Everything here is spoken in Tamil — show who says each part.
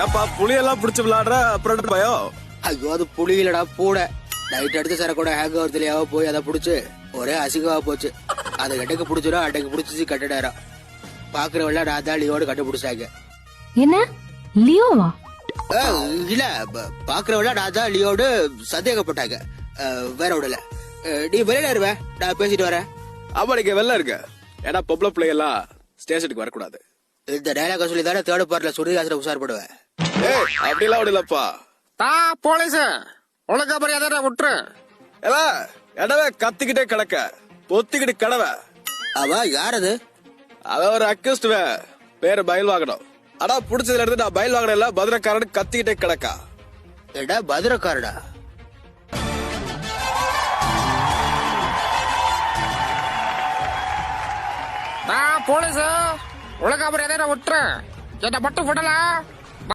Speaker 1: ஏப்பா புளியெல்லாம் பிடிச்சு விளையாடுற அப்புறம் பயம்.
Speaker 2: ஐயோ அது புளி இல்லடா பூட. நைட் எடுத்து சரக்கூட ஹேங் ஓவர்லயாவோ போய் அதை புடிச்சு ஒரே அசிங்கமா போச்சு. அதை கட்டைக்கு புடிச்சிடும், அட்டைக்கு புடிச்சிச்சு கட்டிடாரா. பாக்குறவள்ள நான் லியோடு கண்டுபிடிச்சாங்க.
Speaker 3: என்ன லியோவா?
Speaker 2: இல்ல பாக்குறவள்ள நான் லியோடு சந்தேகப்பட்டாங்க. வேற விடல. நீ வெளியில இருவே, நான் பேசிட்டு வரேன்.
Speaker 1: ஆமா நீங்க வெளில இருக்க. ஏன்னா பொம்பளை பிள்ளைகள்லாம் ஸ்டேஷனுக்கு வரக்கூடாது.
Speaker 2: இந்த டைலாக சொல்லி தானே தேர்ட் பார்ட்ல சுருதிகாசன உஷார்படுவேன்.
Speaker 1: அப்படிலாம் விடலப்பா.
Speaker 4: போலீஸ் உனக்கு அப்புறம் எதை விட்டுரு.
Speaker 1: எடவே கத்திக்கிட்டே கிடக்க பொத்திக்கிட்டு கடவை.
Speaker 2: அவ யார் அது?
Speaker 1: அவ ஒரு அக்யூஸ்ட், பேரு பயில் வாங்கணும். ஆனா புடிச்சதுல இருந்து நான் பயில் வாங்கின இல்ல, பத்திரக்காரன் கத்திக்கிட்டே கிடக்கா.
Speaker 2: எடா பத்திரக்காரடா?
Speaker 4: போலீஸ் உனக்கு அப்புறம் எதை விட்டுரு. என்ன மட்டும் விடலாம்.